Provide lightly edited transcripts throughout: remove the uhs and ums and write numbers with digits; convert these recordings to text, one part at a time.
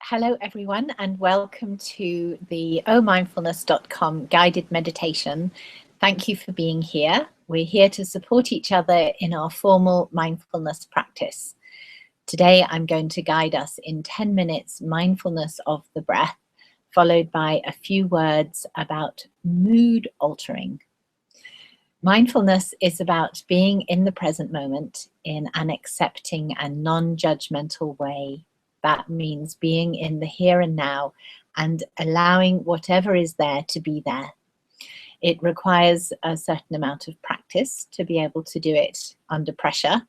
Hello everyone, and welcome to the ohmindfulness.com guided meditation. Thank you for being here. We're here to support each other in our formal mindfulness practice. Today I'm going to guide us in 10 minutes mindfulness of the breath, followed by a few words about mood altering. Mindfulness is about being in the present moment in an accepting and non-judgmental way. That means being in the here and now and allowing whatever is there to be there. It requires a certain amount of practice to be able to do it under pressure.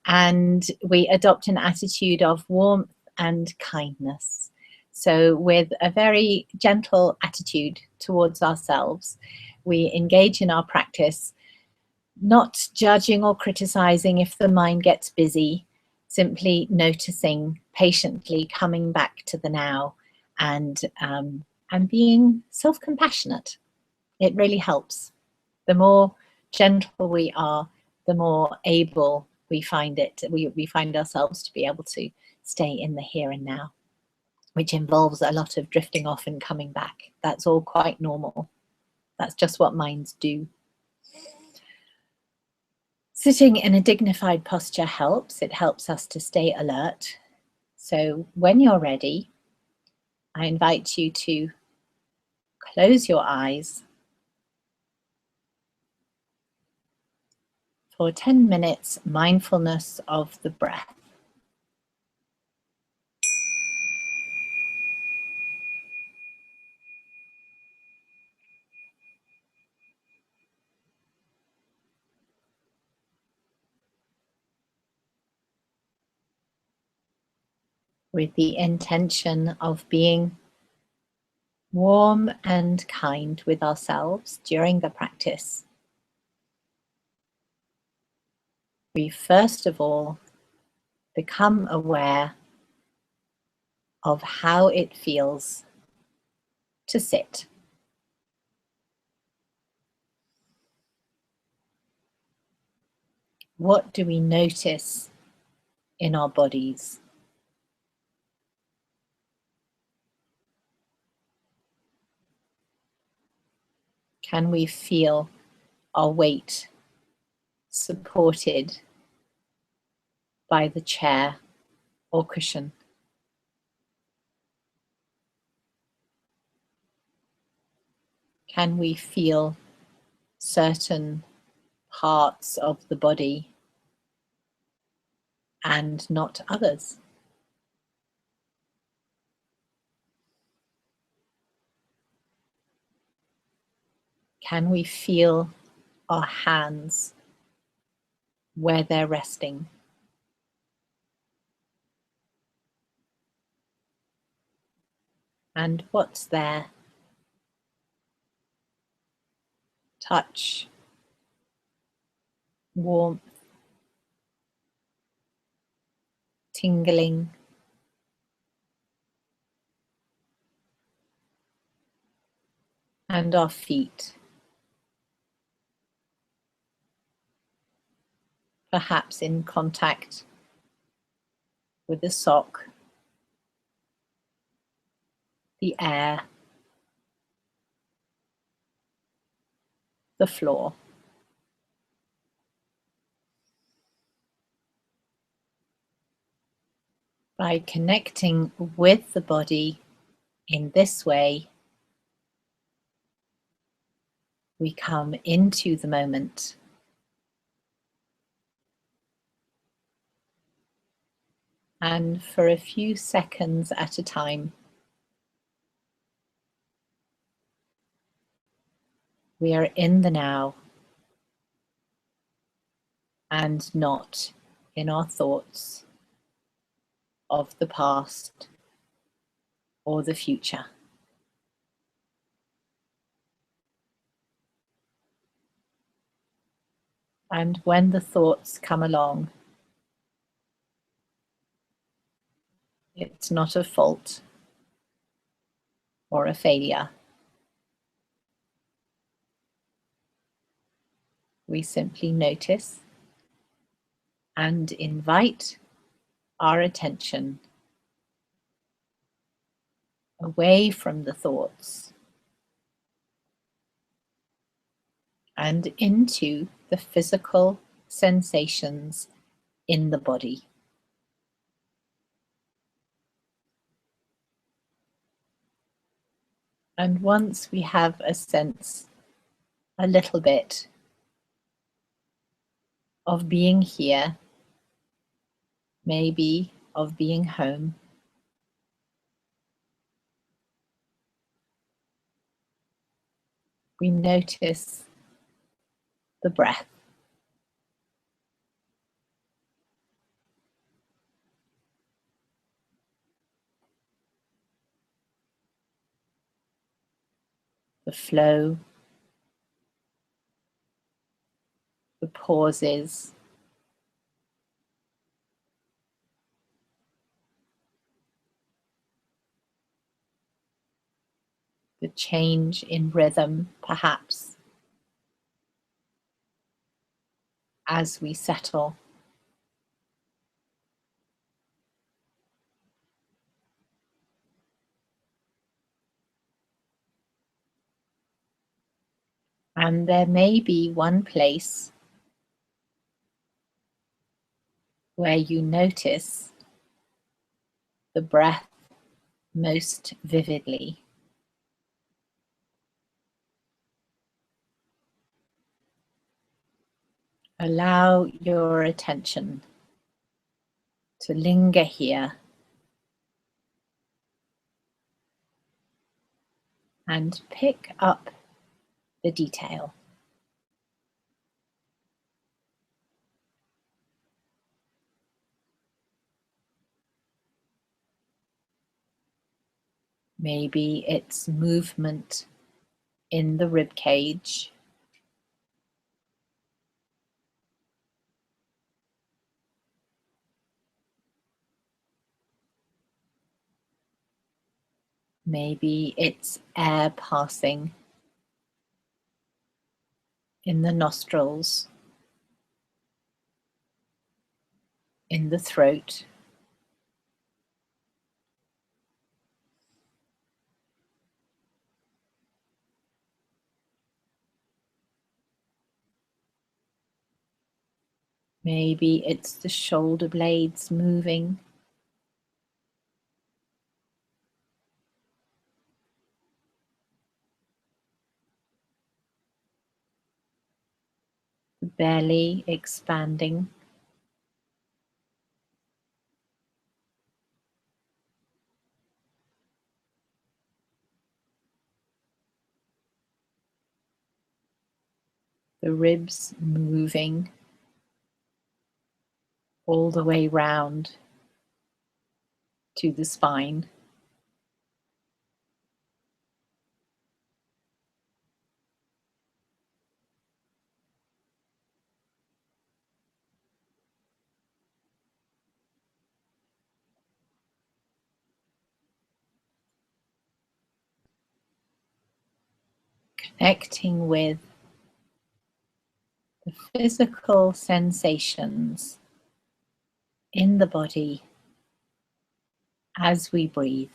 And we adopt an attitude of warmth and kindness. So with a very gentle attitude towards ourselves, we engage in our practice, not judging or criticizing if the mind gets busy, simply noticing, patiently coming back to the now, and being self-compassionate. It really helps. The more gentle we are, the more able we find ourselves to be able to stay in the here and now, which involves a lot of drifting off and coming back. That's all quite normal. That's just what minds do. Sitting in a dignified posture helps. It helps us to stay alert. So when you're ready, I invite you to close your eyes for 10 minutes mindfulness of the breath. With the intention of being warm and kind with ourselves during the practice. We first of all become aware of how it feels to sit. What do we notice in our bodies? Can we feel our weight supported by the chair or cushion? Can we feel certain parts of the body and not others? Can we feel our hands where they're resting? And what's there? Touch, warmth, tingling, and our feet. Perhaps in contact with the sock, the air, the floor. By connecting with the body in this way, we come into the moment. And for a few seconds at a time, we are in the now and not in our thoughts of the past or the future. And when the thoughts come along, it's not a fault or a failure. We simply notice and invite our attention away from the thoughts and into the physical sensations in the body. And once we have a sense, a little bit, of being here, maybe of being home, we notice the breath. The flow, the pauses, the change in rhythm, perhaps, as we settle. And there may be one place where you notice the breath most vividly. Allow your attention to linger here and pick up the detail. Maybe it's movement in the rib cage. Maybe it's air passing in the nostrils, in the throat. Maybe it's the shoulder blades moving. The belly expanding. The ribs moving all the way round to the spine. Connecting with the physical sensations in the body as we breathe.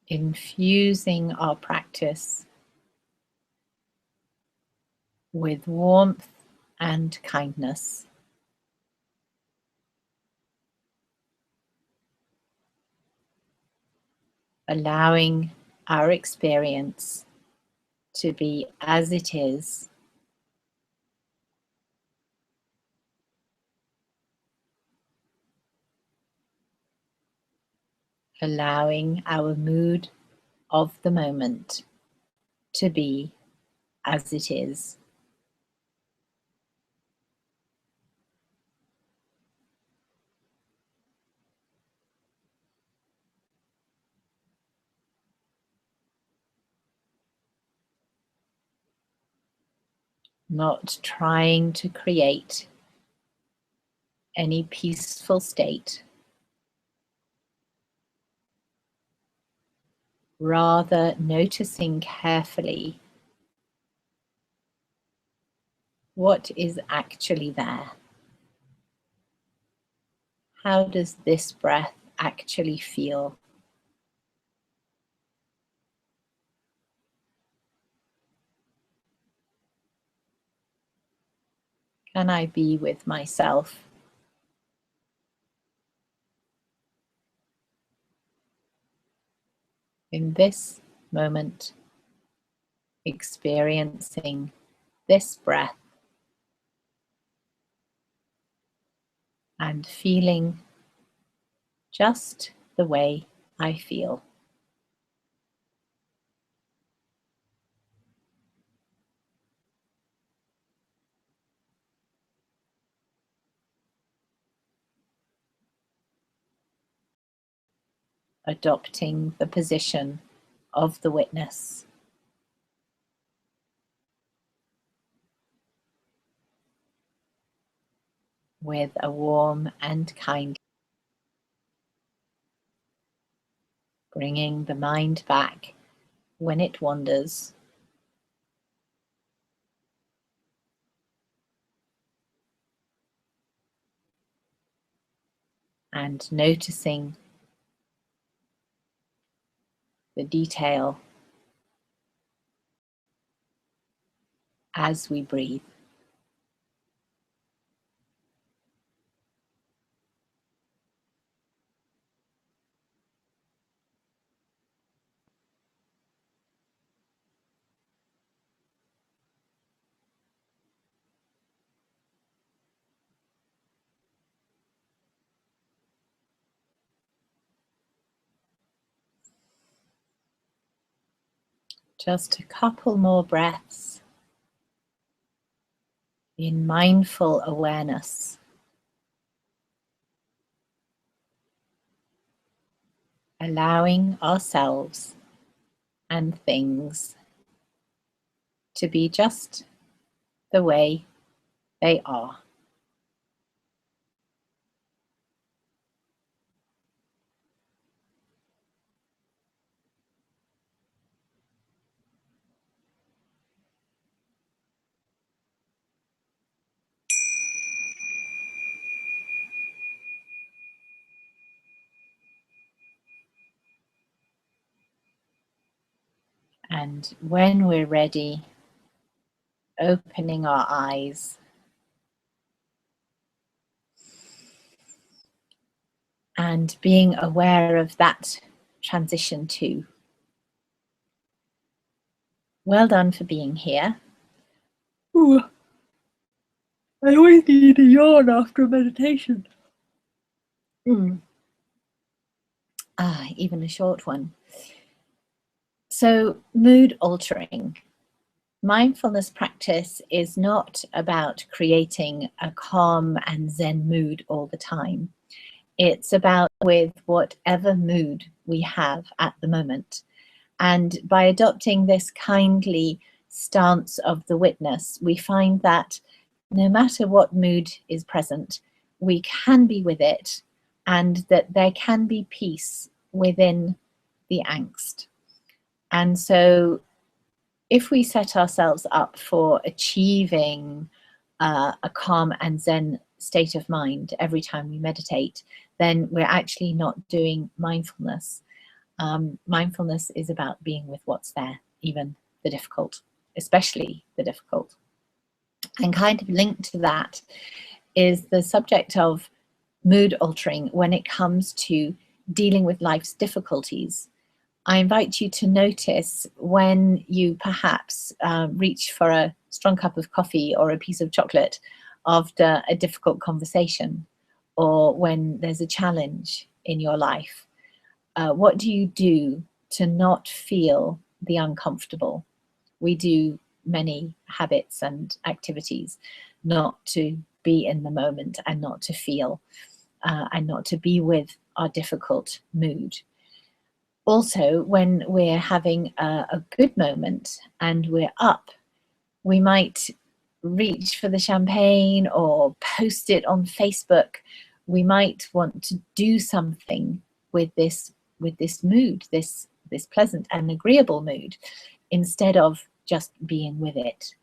Infusing our practice with warmth and kindness. Allowing our experience to be as it is, allowing our mood of the moment to be as it is. Not trying to create any peaceful state, rather noticing carefully what is actually there. How does this breath actually feel? Can I be with myself? In this moment, experiencing this breath and feeling just the way I feel. Adopting the position of the witness. With a warm and kind, bringing the mind back when it wanders, and noticing the detail as we breathe. Just a couple more breaths in mindful awareness. Allowing ourselves and things to be just the way they are. And when we're ready, opening our eyes and being aware of that transition too. Well done for being here. Ooh, I always need a yawn after a meditation. Even a short one. So, mood altering. Mindfulness practice is not about creating a calm and Zen mood all the time. It's about with whatever mood we have at the moment. And by adopting this kindly stance of the witness, we find that no matter what mood is present, we can be with it, and that there can be peace within the angst. And so if we set ourselves up for achieving a calm and Zen state of mind every time we meditate, then we're actually not doing mindfulness. Mindfulness is about being with what's there, even the difficult, especially the difficult. And kind of linked to that is the subject of mood altering when it comes to dealing with life's difficulties. I invite you to notice when you perhaps reach for a strong cup of coffee or a piece of chocolate after a difficult conversation, or when there's a challenge in your life. What do you do to not feel the uncomfortable? We do many habits and activities not to be in the moment and not to feel and not to be with our difficult mood. Also, when we're having a good moment and we're up, we might reach for the champagne or post it on Facebook. We might want to do something with this mood, this pleasant and agreeable mood, instead of just being with it.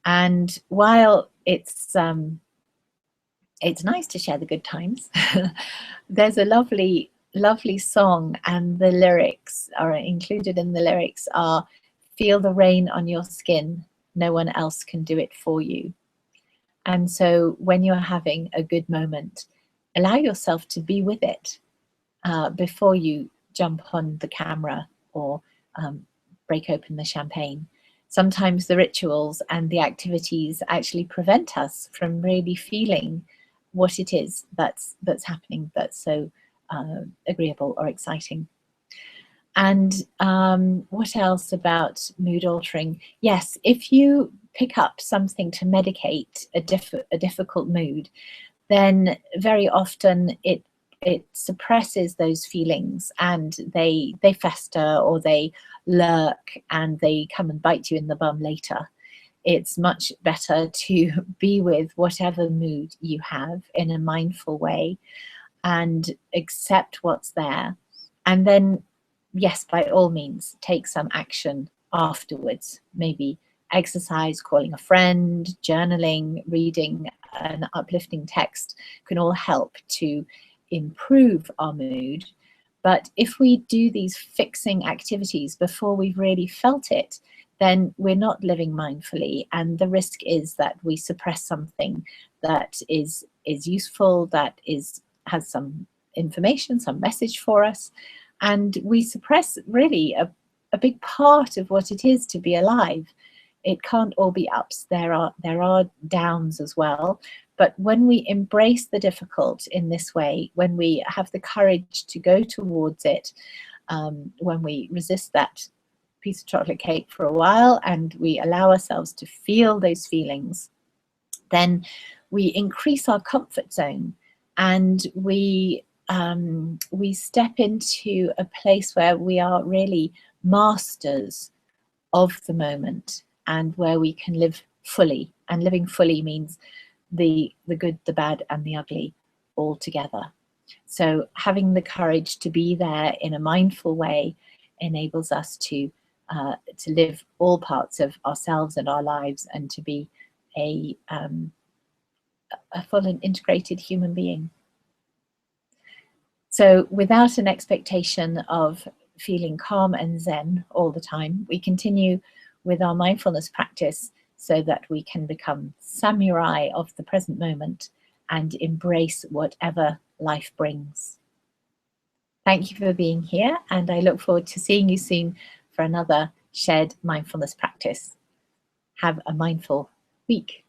And while it's nice to share the good times, there's a lovely song, and the lyrics are included in the lyrics are, "Feel the rain on your skin, no one else can do it for you." And so when you're having a good moment, allow yourself to be with it before you jump on the camera or break open the champagne. Sometimes the rituals and the activities actually prevent us from really feeling what it is that's happening that's so agreeable or exciting. And what else about mood altering? Yes, if you pick up something to medicate a difficult mood, then very often it suppresses those feelings, and they fester, or they lurk, and they come and bite you in the bum later. It's much better to be with whatever mood you have in a mindful way and accept what's there. And then, yes, by all means, take some action afterwards. Maybe exercise, calling a friend, journaling, reading an uplifting text can all help to improve our mood. But if we do these fixing activities before we've really felt it, then we're not living mindfully, and the risk is that we suppress something that is useful, that has some information, some message for us, and we suppress really a big part of what it is to be alive. It can't all be ups. There are downs as well. But when we embrace the difficult in this way, when we have the courage to go towards it, when we resist that piece of chocolate cake for a while and we allow ourselves to feel those feelings, then we increase our comfort zone, and we step into a place where we are really masters of the moment, and where we can live fully. And living fully means the good, the bad, and the ugly all together. So having the courage to be there in a mindful way enables us to live all parts of ourselves and our lives, and to be a full and integrated human being. So without an expectation of feeling calm and zen all the time, we continue with our mindfulness practice so that we can become samurai of the present moment and embrace whatever life brings. Thank you for being here, and I look forward to seeing you soon for another shared mindfulness practice. Have a mindful week.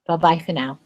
Bye-bye for now.